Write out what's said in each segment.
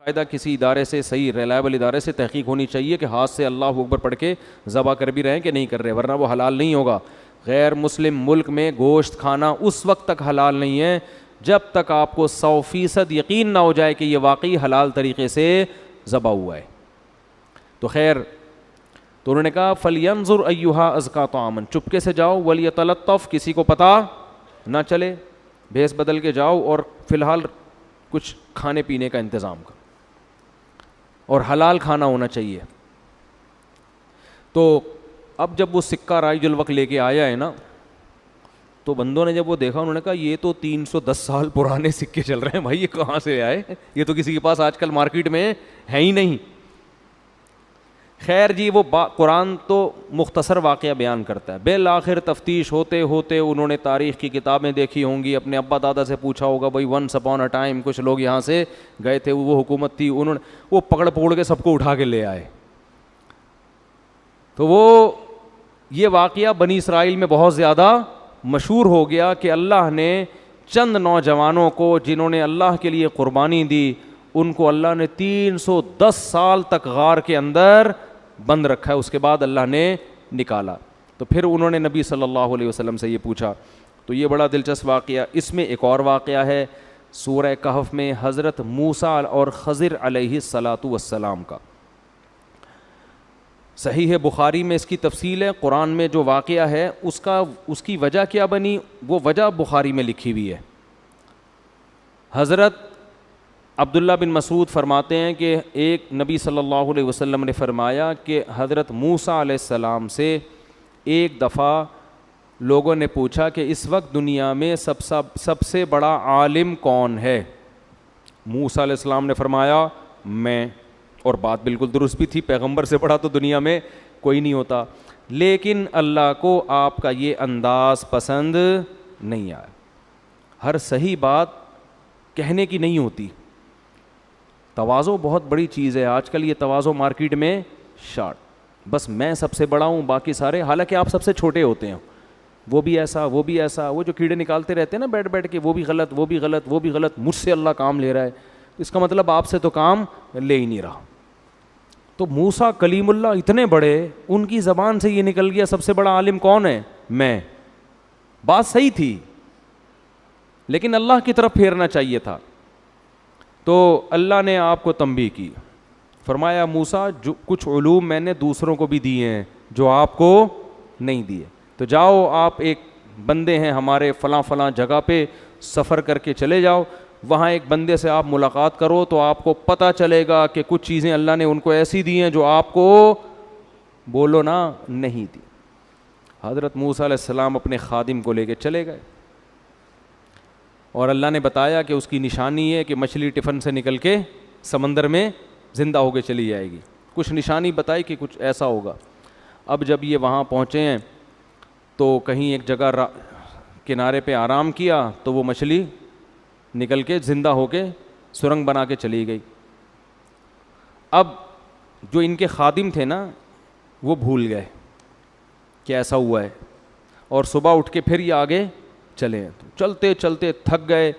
باقاعدہ کسی ادارے سے, صحیح ریلائبل ادارے سے تحقیق ہونی چاہیے کہ ہاتھ سے اللہ اکبر پڑھ کے ذبح کر بھی رہے ہیں کہ نہیں کر رہے, ورنہ وہ حلال نہیں ہوگا. غیر مسلم ملک میں گوشت کھانا اس وقت تک حلال نہیں ہے جب تک آپ کو 100% یقین نہ ہو جائے کہ یہ واقعی حلال طریقے سے ذبح ہوا ہے. تو خیر, تو انہوں نے کہا فَلْيَنْظُرْ أَيُّهَا أَزْكَىٰ طَعَامًا, چپکے سے جاؤ, وَلْيَتَلَطَّفْ, کسی کو پتہ نہ چلے, بھیس بدل کے جاؤ اور فی الحال کچھ کھانے پینے کا انتظام کرو, اور حلال کھانا ہونا چاہیے. تو اب جب وہ سکہ رائج الوقت لے کے آیا ہے نا, تو بندوں نے جب وہ دیکھا انہوں نے کہا یہ تو 310 سال پرانے سکے چل رہے ہیں بھائی, یہ کہاں سے آئے, یہ تو کسی کے پاس آج کل مارکیٹ میں ہے ہی نہیں. خیر جی, وہ قرآن تو مختصر واقعہ بیان کرتا ہے. بالآخر تفتیش ہوتے ہوتے انہوں نے تاریخ کی کتابیں دیکھی ہوں گی, اپنے ابا دادا سے پوچھا ہوگا بھائی ونس اپون اے ٹائم کچھ لوگ یہاں سے گئے تھے, وہ حکومت تھی, انہوں نے وہ پکڑ کے سب کو اٹھا کے لے آئے. تو وہ یہ واقعہ بنی اسرائیل میں بہت زیادہ مشہور ہو گیا کہ اللہ نے چند نوجوانوں کو جنہوں نے اللہ کے لیے قربانی دی, ان کو اللہ نے 310 سال تک غار کے اندر بند رکھا ہے. اس کے بعد اللہ نے نکالا. تو پھر انہوں نے نبی صلی اللہ علیہ وسلم سے یہ پوچھا. تو یہ بڑا دلچسپ واقعہ. اس میں ایک اور واقعہ ہے سورہ کہف میں حضرت موسیٰ اور خضر علیہ السلام کا. صحیح بخاری میں اس کی تفصیل ہے. قرآن میں جو واقعہ ہے اس کی وجہ کیا بنی, وہ وجہ بخاری میں لکھی ہوئی ہے. حضرت عبداللہ بن مسعود فرماتے ہیں کہ ایک نبی صلی اللہ علیہ وسلم نے فرمایا کہ حضرت موسیٰ علیہ السلام سے ایک دفعہ لوگوں نے پوچھا کہ اس وقت دنیا میں سب سے بڑا عالم کون ہے. موسیٰ علیہ السلام نے فرمایا میں, اور بات بالکل درست بھی تھی, پیغمبر سے بڑا تو دنیا میں کوئی نہیں ہوتا, لیکن اللہ کو آپ کا یہ انداز پسند نہیں آیا. ہر صحیح بات کہنے کی نہیں ہوتی. تواضع بہت بڑی چیز ہے. آج کل یہ تواضع مارکیٹ میں شارٹ, بس میں سب سے بڑا ہوں باقی سارے, حالانکہ آپ سب سے چھوٹے ہوتے ہیں. وہ بھی ایسا, وہ بھی ایسا, وہ جو کیڑے نکالتے رہتے ہیں نا بیٹھ کے, وہ بھی غلط, وہ بھی غلط, وہ بھی غلط, مجھ سے اللہ کام لے رہا ہے, اس کا مطلب آپ سے تو کام لے ہی نہیں رہا. تو موسیٰ کلیم اللہ اتنے بڑے, ان کی زبان سے یہ نکل گیا سب سے بڑا عالم کون ہے, میں. بات صحیح تھی لیکن اللہ کی طرف پھیرنا چاہیے تھا. تو اللہ نے آپ کو تنبیہ کی, فرمایا موسیٰ جو کچھ علوم میں نے دوسروں کو بھی دیے ہیں جو آپ کو نہیں دیے, تو جاؤ آپ ایک بندے ہیں ہمارے فلاں جگہ پہ, سفر کر کے چلے جاؤ, وہاں ایک بندے سے آپ ملاقات کرو تو آپ کو پتہ چلے گا کہ کچھ چیزیں اللہ نے ان کو ایسی دی ہیں جو آپ کو بولو نا نہیں دی. حضرت موسیٰ علیہ السلام اپنے خادم کو لے کے چلے گئے, اور اللہ نے بتایا کہ اس کی نشانی ہے کہ مچھلی ٹفن سے نکل کے سمندر میں زندہ ہو کے چلی جائے گی. کچھ نشانی بتائی کہ کچھ ایسا ہوگا. اب جب یہ وہاں پہنچے ہیں تو کہیں ایک جگہ کنارے پہ آرام کیا تو وہ مچھلی نکل کے زندہ ہو کے سرنگ بنا کے چلی گئی. اب جو ان کے خادم تھے نا وہ بھول گئے کہ ایسا ہوا ہے, اور صبح اٹھ کے پھر یہ آگے چلے, چلتے چلتے تھک گئے.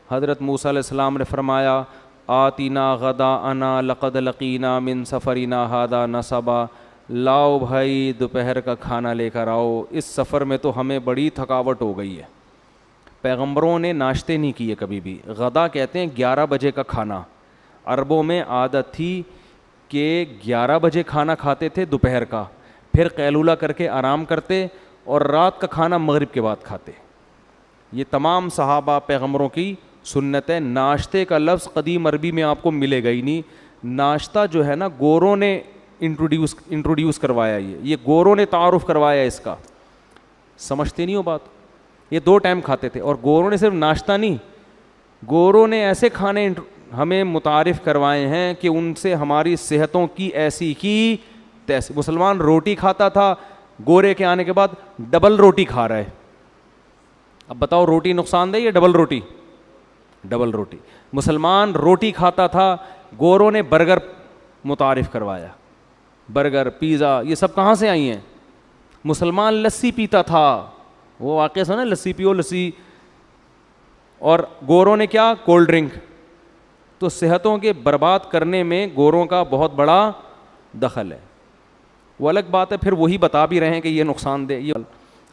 حضرت موسیٰ علیہ السلام نے فرمایا آتینا غداءنا لقد لقینا من سفرنا ھذا نصبا, لاؤ بھائی دوپہر کا کھانا لے کر آؤ, اس سفر میں تو ہمیں بڑی تھکاوٹ ہو گئی ہے. پیغمبروں نے ناشتے نہیں کیے کبھی بھی. غدا کہتے ہیں 11 بجے کا کھانا. عربوں میں عادت تھی کہ 11 بجے کھانا کھاتے تھے دوپہر کا, پھر قیلولہ کر کے آرام کرتے, اور رات کا کھانا مغرب کے بعد کھاتے. یہ تمام صحابہ پیغمبروں کی سنت ہے. ناشتے کا لفظ قدیم عربی میں آپ کو ملے گا ہی نہیں. ناشتہ جو ہے نا گوروں نے انٹروڈیوس کروایا, یہ گوروں نے تعارف کروایا اس کا. سمجھتے نہیں ہو بات. یہ 2 ٹائم کھاتے تھے, اور گوروں نے صرف ناشتہ نہیں, گوروں نے ایسے کھانے ہمیں متعارف کروائے ہیں کہ ان سے ہماری صحتوں کی ایسی کی تیسی. مسلمان روٹی کھاتا تھا, گورے کے آنے کے بعد ڈبل روٹی کھا رہا ہے. اب بتاؤ روٹی نقصان دہ یا ڈبل روٹی؟ ڈبل روٹی. مسلمان روٹی کھاتا تھا, گوروں نے برگر متعارف کروایا. برگر, پیزا, یہ سب کہاں سے آئی ہیں؟ مسلمان لسی پیتا تھا, وہ واقعہ سنا, لسی پیو لسی, اور گوروں نے کیا, کولڈ ڈرنک. تو صحتوں کے برباد کرنے میں گوروں کا بہت بڑا دخل ہے. وہ الگ بات ہے پھر وہی بتا بھی رہے ہیں کہ یہ نقصان دہ, یہ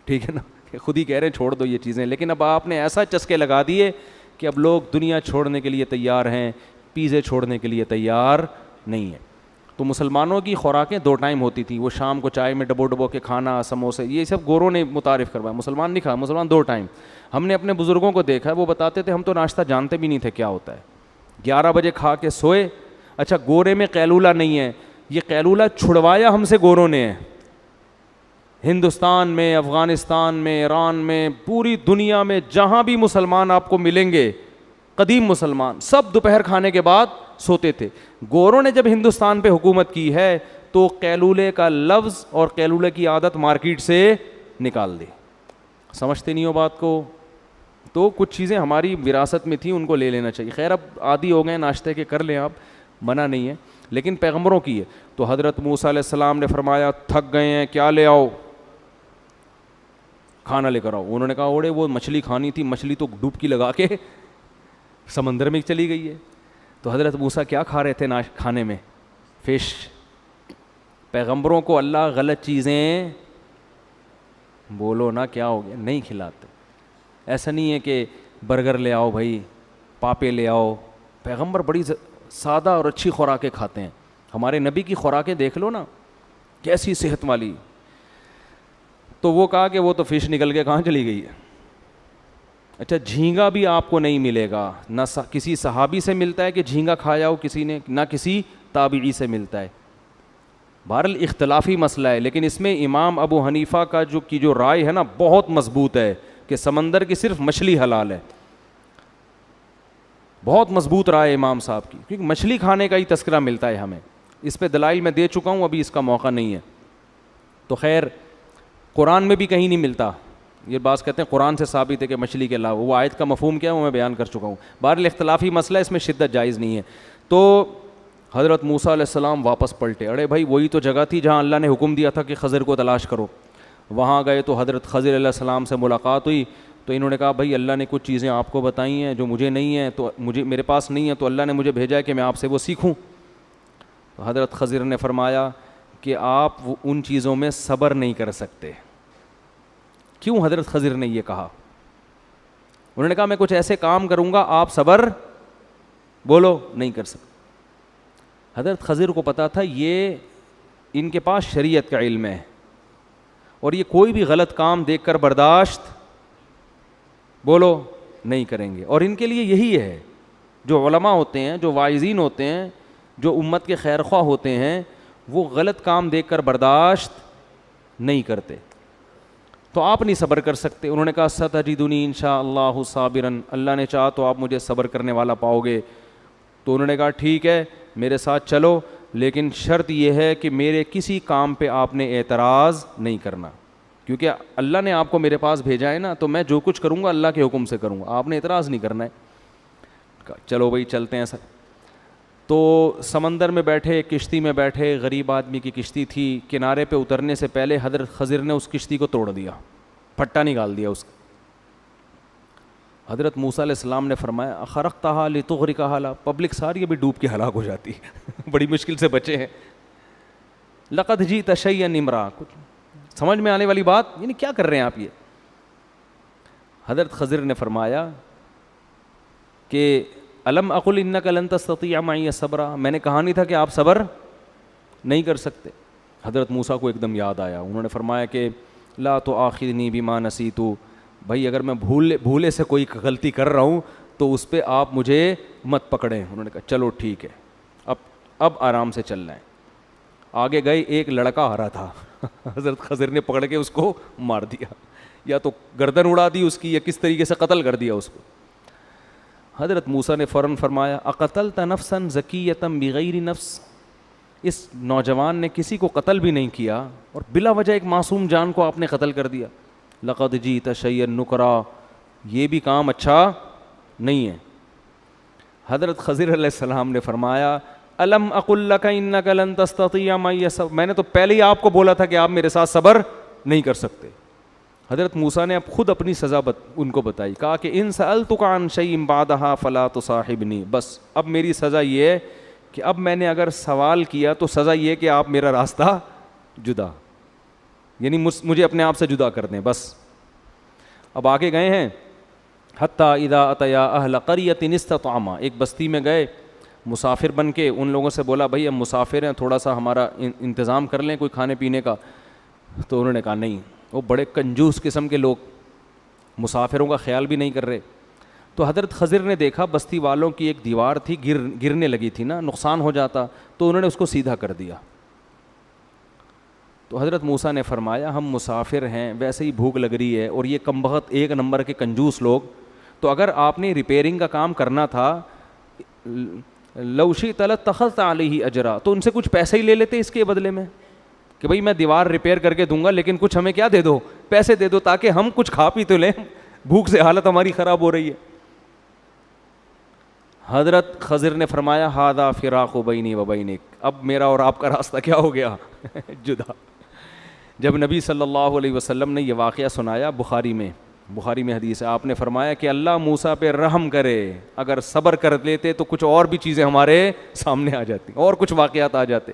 ٹھیک ہے نا, خود ہی کہہ رہے ہیں چھوڑ دو یہ چیزیں, لیکن اب آپ نے ایسا چسکے لگا دیے کہ اب لوگ دنیا چھوڑنے کے لیے تیار ہیں, پیزے چھوڑنے کے لیے تیار نہیں ہیں. تو مسلمانوں کی خوراکیں 2 ٹائم ہوتی تھیں, وہ شام کو چائے میں ڈبو ڈبو کے کھانا, سموسے, یہ سب گوروں نے متعارف کروایا. مسلمان نہیں کھا, مسلمان 2 ٹائم. ہم نے اپنے بزرگوں کو دیکھا ہے, وہ بتاتے تھے ہم تو ناشتہ جانتے بھی نہیں تھے کیا ہوتا ہے, 11 بجے کھا کے سوئے. اچھا گورے میں قیلولہ نہیں ہے, یہ قیلولہ چھڑوایا ہم سے گوروں نے ہے. ہندوستان میں, افغانستان میں, ایران میں, پوری دنیا میں جہاں بھی مسلمان آپ کو ملیں گے, قدیم مسلمان سب دوپہر کھانے کے بعد سوتے تھے. گوروں نے جب ہندوستان پہ حکومت کی ہے تو قیلولے کا لفظ اور قیلولے کی عادت مارکیٹ سے نکال دی. سمجھتے نہیں ہو بات کو؟ تو کچھ چیزیں ہماری وراثت میں تھیں, ان کو لے لینا چاہیے. خیر اب عادی ہو گئے ناشتے کے, کر لیں آپ, منع نہیں ہے, لیکن پیغمبروں کی ہے. تو حضرت موسیٰ علیہ السلام نے فرمایا تھک گئے ہیں, کیا لے آؤ؟ کھانا لے کر آؤ. انہوں نے کہا اوڑے وہ مچھلی کھانی تھی, مچھلی تو ڈبکی لگا کے سمندر میں چلی گئی ہے. تو حضرت موسیٰ کیا کھا رہے تھے کھانے میں؟ فش. پیغمبروں کو اللہ غلط چیزیں, بولو نا کیا ہو گیا, نہیں کھلاتے. ایسا نہیں ہے کہ برگر لے آؤ بھائی, پاپے لے آؤ. پیغمبر بڑی سادہ اور اچھی خوراکیں کھاتے ہیں. ہمارے نبی کی خوراکیں دیکھ لو نا, کیسی صحت والی. تو وہ کہا کہ وہ تو فش نکل کے کہاں چلی گئی ہے. اچھا جھینگا بھی آپ کو نہیں ملے گا, نہ کسی صحابی سے ملتا ہے کہ جھینگا کھایا ہو کسی نے, نہ کسی تابعی سے ملتا ہے. بہرحال اختلافی مسئلہ ہے, لیکن اس میں امام ابو حنیفہ کا جو رائے ہے نا بہت مضبوط ہے کہ سمندر کی صرف مچھلی حلال ہے. بہت مضبوط رائے امام صاحب کی, کیونکہ مچھلی کھانے کا ہی تذکرہ ملتا ہے ہمیں. اس پہ دلائل میں دے چکا ہوں, ابھی اس کا موقع نہیں ہے. تو خیر قرآن میں بھی کہیں نہیں ملتا. یہ بات کہتے ہیں قرآن سے ثابت ہے کہ مچھلی کے علاوہ, وہ آیت کا مفہوم کیا ہے وہ میں بیان کر چکا ہوں. بہرحال اختلافی مسئلہ, اس میں شدت جائز نہیں ہے. تو حضرت موسیٰ علیہ السلام واپس پلٹے. ارے بھائی وہی تو جگہ تھی جہاں اللہ نے حکم دیا تھا کہ خضر کو تلاش کرو. وہاں گئے تو حضرت خضر علیہ السلام سے ملاقات ہوئی. تو انہوں نے کہا بھائی اللہ نے کچھ چیزیں آپ کو بتائی ہیں جو مجھے نہیں ہیں, تو میرے پاس نہیں ہے, تو اللہ نے مجھے بھیجا ہے کہ میں آپ سے وہ سیکھوں. تو حضرت خضر نے فرمایا کہ آپ ان چیزوں میں صبر نہیں کر سکتے. کیوں حضرت خضر نے یہ کہا؟ انہوں نے کہا میں کچھ ایسے کام کروں گا آپ صبر بولو نہیں کر سکتے. حضرت خضر کو پتا تھا یہ ان کے پاس شریعت کا علم ہے, اور یہ کوئی بھی غلط کام دیکھ کر برداشت بولو نہیں کریں گے. اور ان کے لیے یہی ہے, جو علماء ہوتے ہیں, جو واعظین ہوتے ہیں, جو امت کے خیر خواہ ہوتے ہیں, وہ غلط کام دیکھ کر برداشت نہیں کرتے. تو آپ نہیں صبر کر سکتے. انہوں نے کہا ستجدنی انشاءاللہ صابرا, اللہ نے چاہا تو آپ مجھے صبر کرنے والا پاؤ گے. تو انہوں نے کہا ٹھیک ہے میرے ساتھ چلو, لیکن شرط یہ ہے کہ میرے کسی کام پہ آپ نے اعتراض نہیں کرنا, کیونکہ اللہ نے آپ کو میرے پاس بھیجا ہے نا, تو میں جو کچھ کروں گا اللہ کے حکم سے کروں گا, آپ نے اعتراض نہیں کرنا ہے. چلو بھائی چلتے ہیں سر. تو سمندر میں بیٹھے, کشتی میں بیٹھے, غریب آدمی کی کشتی تھی. کنارے پہ اترنے سے پہلے حضرت خضر نے اس کشتی کو توڑ دیا, پھٹا نکال دیا اس کا. حضرت موسیٰ علیہ السلام نے فرمایا اخرقتھا لتغرقھا, پبلک ساری ابھی ڈوب کے ہلاک ہو جاتی, بڑی مشکل سے بچے ہیں. لقد جئت شیئا امرا, کچھ سمجھ میں آنے والی بات, یعنی کیا کر رہے ہیں آپ یہ؟ حضرت خضر نے فرمایا کہ الم اقل انک لن تستطیع معی صبرا, میں نے کہا نہیں تھا کہ آپ صبر نہیں کر سکتے. حضرت موسیٰ کو ایک دم یاد آیا, انہوں نے فرمایا کہ لا تؤاخذنی بما نسیت, بھائی اگر میں بھولے سے کوئی غلطی کر رہا ہوں تو اس پہ آپ مجھے مت پکڑیں. انہوں نے کہا چلو ٹھیک ہے, اب آرام سے چلنا ہے. آگے گئے, ایک لڑکا آ رہا تھا, حضرت خضر نے پکڑ کے اس کو مار دیا, یا تو گردن اڑا دی اس کی, یا کس طریقے سے قتل کر دیا اس کو. حضرت موسیٰ نے فوراً فرمایا اقتلت نفسا زکیۃ بغیر نفس, اس نوجوان نے کسی کو قتل بھی نہیں کیا اور بلا وجہ ایک معصوم جان کو آپ نے قتل کر دیا. لقد جئت شیئا نکرا, یہ بھی کام اچھا نہیں ہے. حضرت خضر علیہ السلام نے فرمایا الم اقل لک انک لن تستطیع معی صبرا, میں نے تو پہلے ہی آپ کو بولا تھا کہ آپ میرے ساتھ صبر نہیں کر سکتے. حضرت موسیٰ نے اب خود اپنی سزا ان کو بتائی, کہا کہ ان سألتک عن شیء بعدہا فلا تصاحبنی, بس اب میری سزا یہ ہے کہ اب میں نے اگر سوال کیا تو سزا یہ ہے کہ آپ میرا راستہ جدا, یعنی مجھے اپنے آپ سے جدا کر دیں بس. اب آگے گئے ہیں, حتیٰ اذا اتیا اہل قریۃ استطعما, ایک بستی میں گئے مسافر بن کے, ان لوگوں سے بولا بھائی ہم مسافر ہیں, تھوڑا سا ہمارا انتظام کر لیں کوئی کھانے پینے کا. تو انہوں نے کہا نہیں, وہ بڑے کنجوس قسم کے لوگ, مسافروں کا خیال بھی نہیں کر رہے. تو حضرت خضر نے دیکھا بستی والوں کی ایک دیوار تھی, گرنے لگی تھی نا, نقصان ہو جاتا, تو انہوں نے اس کو سیدھا کر دیا. تو حضرت موسیٰ نے فرمایا ہم مسافر ہیں, ویسے ہی بھوک لگ رہی ہے, اور یہ کمبخت ایک نمبر کے کنجوس لوگ, تو اگر آپ نے ریپیئرنگ کا کام کرنا تھا لو شئت لاتخذت علیہ اجرا, تو ان سے کچھ پیسے ہی لے لیتے اس کے بدلے میں, کہ بھئی میں دیوار ریپیئر کر کے دوں گا لیکن کچھ ہمیں کیا دے دو, پیسے دے دو, تاکہ ہم کچھ کھا پی تو لیں, بھوک سے حالت ہماری خراب ہو رہی ہے. حضرت خضر نے فرمایا ھذا فراق بینی و بینک, اب میرا اور آپ کا راستہ کیا ہو گیا جدا. جب نبی صلی اللہ علیہ وسلم نے یہ واقعہ سنایا, بخاری میں حدیث ہے, آپ نے فرمایا کہ اللہ موسیٰ پہ رحم کرے, اگر صبر کر لیتے تو کچھ اور بھی چیزیں ہمارے سامنے آ جاتی, اور کچھ واقعات آ جاتے.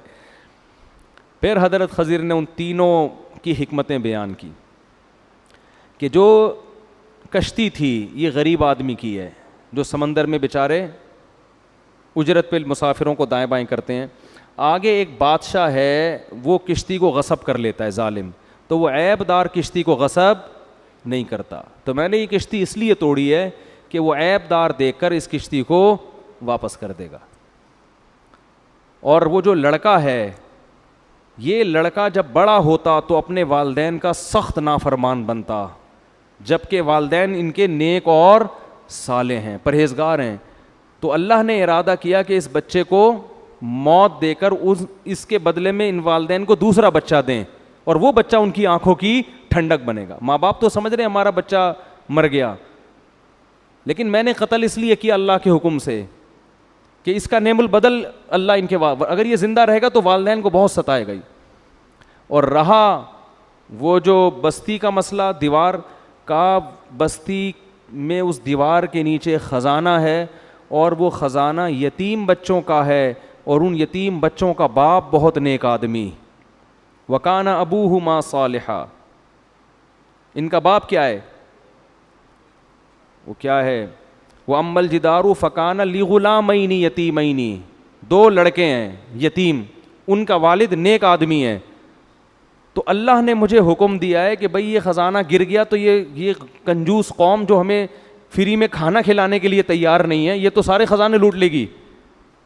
پھر حضرت خضر نے ان تینوں کی حکمتیں بیان کی کہ جو کشتی تھی یہ غریب آدمی کی ہے, جو سمندر میں بیچارے اجرت پہ مسافروں کو دائیں بائیں کرتے ہیں. آگے ایک بادشاہ ہے, وہ کشتی کو غصب کر لیتا ہے ظالم, تو وہ عیب دار کشتی کو غصب نہیں کرتا. تو میں نے یہ کشتی اس لیے توڑی ہے کہ وہ عیب دار دیکھ کر اس کشتی کو واپس کر دے گا. اور وہ جو لڑکا ہے, یہ لڑکا جب بڑا ہوتا تو اپنے والدین کا سخت نافرمان بنتا, جبکہ والدین ان کے نیک اور صالح ہیں, پرہیزگار ہیں. تو اللہ نے ارادہ کیا کہ اس بچے کو موت دے کر اس کے بدلے میں ان والدین کو دوسرا بچہ دیں, اور وہ بچہ ان کی آنکھوں کی ٹھنڈک بنے گا. ماں باپ تو سمجھ رہے ہیں ہمارا بچہ مر گیا, لیکن میں نے قتل اس لیے کیا اللہ کے حکم سے کہ اس کا نعم البدل اللہ ان کے, اگر یہ زندہ رہے گا تو والدین کو بہت ستائے گا ہی. اور رہا وہ جو بستی کا مسئلہ, دیوار کا, بستی میں اس دیوار کے نیچے خزانہ ہے, اور وہ خزانہ یتیم بچوں کا ہے, اور ان یتیم بچوں کا باپ بہت نیک آدمی. وَكَانَ أَبُوهُمَا صَالِحًا, ان کا باپ کیا ہے, وہ کیا ہے, وَأَمَّا الْجِدَارُ فَكَانَ لِغُلَامَيْنِ يَتِيمَيْنِ, دو لڑکے ہیں یتیم, ان کا والد نیک آدمی ہے. تو اللہ نے مجھے حکم دیا ہے کہ بھئی یہ خزانہ گر گیا تو یہ کنجوس قوم جو ہمیں فری میں کھانا کھلانے کے لیے تیار نہیں ہے, یہ تو سارے خزانے لوٹ لے گی.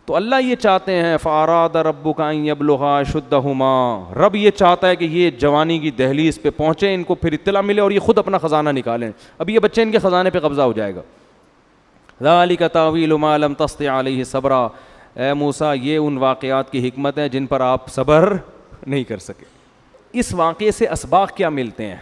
تو اللہ یہ چاہتے ہیں فَأَرَادَ رَبُّكَ أَن يَبْلُغَا أَشُدَّهُمَا, رب یہ چاہتا ہے کہ یہ جوانی کی دہلیز پہ پہنچے, ان کو پھر اطلاع ملے اور یہ خود اپنا خزانہ نکالیں. اب یہ بچے ان کے خزانے پہ قبضہ ہو جائے گا. ذَلِكَ تَأْوِيلُ مَا لَمْ تَسْطِع عَلَيْهِ صَبْرًا, اے موسیٰ یہ ان واقعات کی حکمت ہیں جن پر آپ صبر نہیں کر سکے. اس واقعے سے اسباق کیا ملتے ہیں,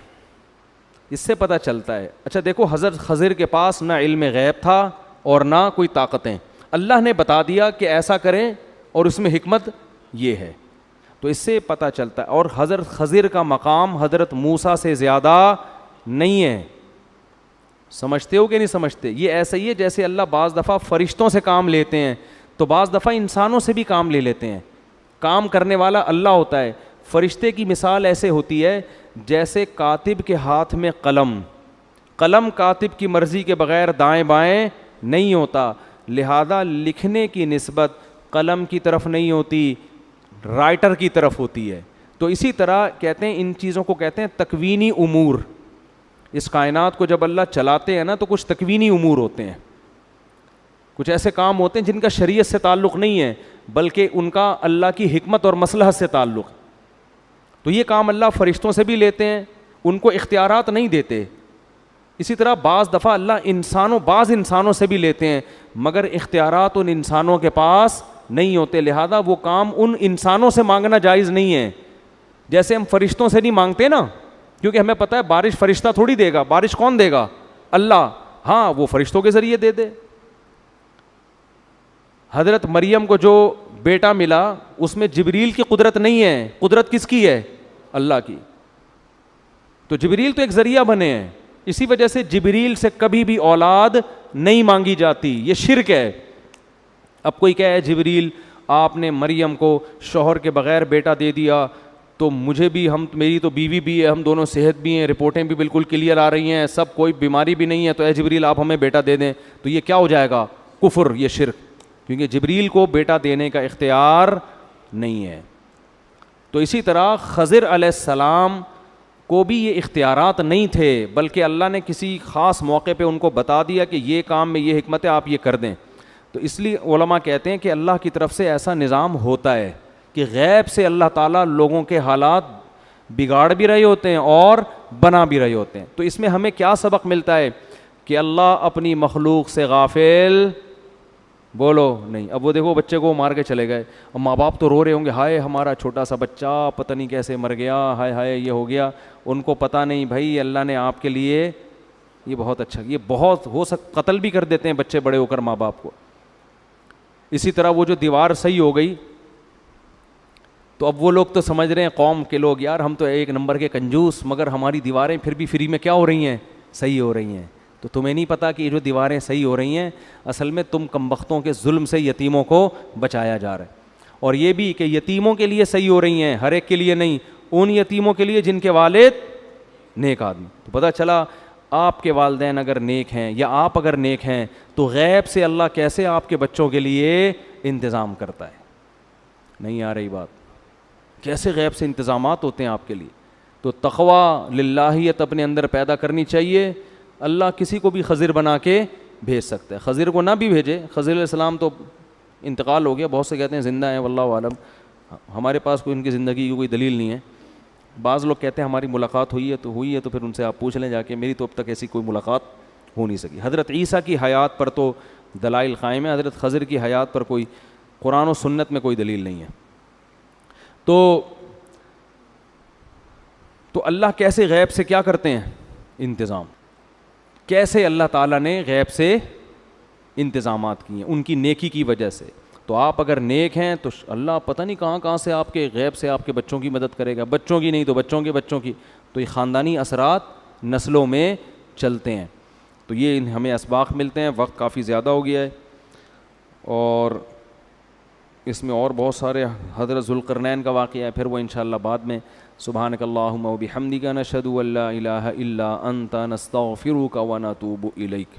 اس سے پتہ چلتا ہے. اچھا دیکھو, حضرت خضر کے پاس نہ علم غیب تھا اور نہ کوئی طاقتیں, اللہ نے بتا دیا کہ ایسا کریں اور اس میں حکمت یہ ہے, تو اس سے پتہ چلتا ہے. اور حضرت خضر کا مقام حضرت موسیٰ سے زیادہ نہیں ہے, سمجھتے ہو کہ نہیں سمجھتے؟ یہ ایسا ہی ہے جیسے اللہ بعض دفعہ فرشتوں سے کام لیتے ہیں تو بعض دفعہ انسانوں سے بھی کام لے لیتے ہیں. کام کرنے والا اللہ ہوتا ہے. فرشتے کی مثال ایسے ہوتی ہے جیسے کاتب کے ہاتھ میں قلم کاتب کی مرضی کے بغیر دائیں بائیں نہیں ہوتا, لہذا لکھنے کی نسبت قلم کی طرف نہیں ہوتی, رائٹر کی طرف ہوتی ہے. تو اسی طرح کہتے ہیں, ان چیزوں کو کہتے ہیں تکوینی امور. اس کائنات کو جب اللہ چلاتے ہیں نا تو کچھ تکوینی امور ہوتے ہیں, کچھ ایسے کام ہوتے ہیں جن کا شریعت سے تعلق نہیں ہے بلکہ ان کا اللہ کی حکمت اور مصلحت سے تعلق. تو یہ کام اللہ فرشتوں سے بھی لیتے ہیں, ان کو اختیارات نہیں دیتے. اسی طرح بعض دفعہ اللہ بعض انسانوں سے بھی لیتے ہیں مگر اختیارات ان انسانوں کے پاس نہیں ہوتے, لہذا وہ کام ان انسانوں سے مانگنا جائز نہیں ہے. جیسے ہم فرشتوں سے نہیں مانگتے نا, کیونکہ ہمیں پتہ ہے بارش فرشتہ تھوڑی دے گا, بارش کون دے گا؟ اللہ. ہاں وہ فرشتوں کے ذریعے دے دے. حضرت مریم کو جو بیٹا ملا اس میں جبریل کی قدرت نہیں ہے, قدرت کس کی ہے؟ اللہ کی. تو جبریل تو ایک ذریعہ بنے ہیں, اسی وجہ سے جبریل سے کبھی بھی اولاد نہیں مانگی جاتی, یہ شرک ہے. اب کوئی کہے جبریل آپ نے مریم کو شوہر کے بغیر بیٹا دے دیا, تو مجھے بھی, میری تو بیوی بھی ہے, ہم دونوں صحت بھی ہیں, رپورٹیں بھی بالکل کلیئر آ رہی ہیں, سب کوئی بیماری بھی نہیں ہے, تو اے جبریل آپ ہمیں بیٹا دے دیں, تو یہ کیا ہو جائے گا؟ کفر, یہ شرک, کیونکہ جبریل کو بیٹا دینے کا اختیار نہیں ہے. تو اسی طرح خضر علیہ السلام کو بھی یہ اختیارات نہیں تھے, بلکہ اللہ نے کسی خاص موقع پہ ان کو بتا دیا کہ یہ کام میں یہ حکمت ہے, آپ یہ کر دیں. تو اس لیے علماء کہتے ہیں کہ اللہ کی طرف سے ایسا نظام ہوتا ہے کہ غیب سے اللہ تعالیٰ لوگوں کے حالات بگاڑ بھی رہے ہوتے ہیں اور بنا بھی رہے ہوتے ہیں. تو اس میں ہمیں کیا سبق ملتا ہے کہ اللہ اپنی مخلوق سے غافل بولو نہیں. اب وہ دیکھو بچے کو مار کے چلے گئے, اب ماں باپ تو رو رہے ہوں گے, ہائے ہمارا چھوٹا سا بچہ پتہ نہیں کیسے مر گیا, ہائے ہائے یہ ہو گیا. ان کو پتہ نہیں بھائی اللہ نے آپ کے لیے یہ بہت اچھا, یہ بہت ہو قتل بھی کر دیتے ہیں بچے بڑے ہو کر ماں باپ کو. اسی طرح وہ جو دیوار صحیح ہو گئی, تو اب وہ لوگ تو سمجھ رہے ہیں قوم کے لوگ, یار ہم تو ایک نمبر کے کنجوس, مگر ہماری دیواریں پھر بھی فری میں کیا ہو رہی ہیں؟ صحیح ہو رہی ہیں. تو تمہیں نہیں پتا کہ یہ جو دیواریں صحیح ہو رہی ہیں اصل میں تم کمبختوں کے ظلم سے یتیموں کو بچایا جا رہا ہے. اور یہ بھی کہ یتیموں کے لیے صحیح ہو رہی ہیں, ہر ایک کے لیے نہیں, ان یتیموں کے لیے جن کے والد نیک آدمی. تو پتہ چلا آپ کے والدین اگر نیک ہیں یا آپ اگر نیک ہیں تو غیب سے اللہ کیسے آپ کے بچوں کے لیے انتظام کرتا ہے. نہیں آ رہی بات؟ کیسے غیب سے انتظامات ہوتے ہیں آپ کے لیے. تو تقویٰ للہیت اپنے اندر پیدا کرنی چاہیے. اللہ کسی کو بھی خضر بنا کے بھیج سکتا ہے, خضر کو نہ بھی بھیجے. خضر علیہ السلام تو انتقال ہو گیا, بہت سے کہتے ہیں زندہ ہیں, واللہ عالم, ہمارے پاس کوئی ان کی زندگی کی کوئی دلیل نہیں ہے. بعض لوگ کہتے ہیں ہماری ملاقات ہوئی ہے تو پھر ان سے آپ پوچھ لیں جا کے, میری تو اب تک ایسی کوئی ملاقات ہو نہیں سکی. حضرت عیسیٰ کی حیات پر تو دلائل قائم ہے, حضرت خضر کی حیات پر کوئی قرآن و سنت میں کوئی دلیل نہیں ہے. تو اللہ کیسے غیب سے کیا کرتے ہیں؟ انتظام. کیسے اللہ تعالیٰ نے غیب سے انتظامات کیے ہیں ان کی نیکی کی وجہ سے. تو آپ اگر نیک ہیں تو اللہ پتہ نہیں کہاں کہاں سے آپ کے غیب سے آپ کے بچوں کی مدد کرے گا, بچوں کی نہیں تو بچوں کے بچوں کی. تو یہ خاندانی اثرات نسلوں میں چلتے ہیں. تو یہ ہمیں اسباق ملتے ہیں. وقت کافی زیادہ ہو گیا ہے اور اس میں اور بہت سارے حضرت ذوالقرنین کا واقعہ ہے, پھر وہ انشاءاللہ بعد میں. سبحانک اللہم و بحمدک نشہد ان لا الہ الا انت نستغفرک و نتوب الیک.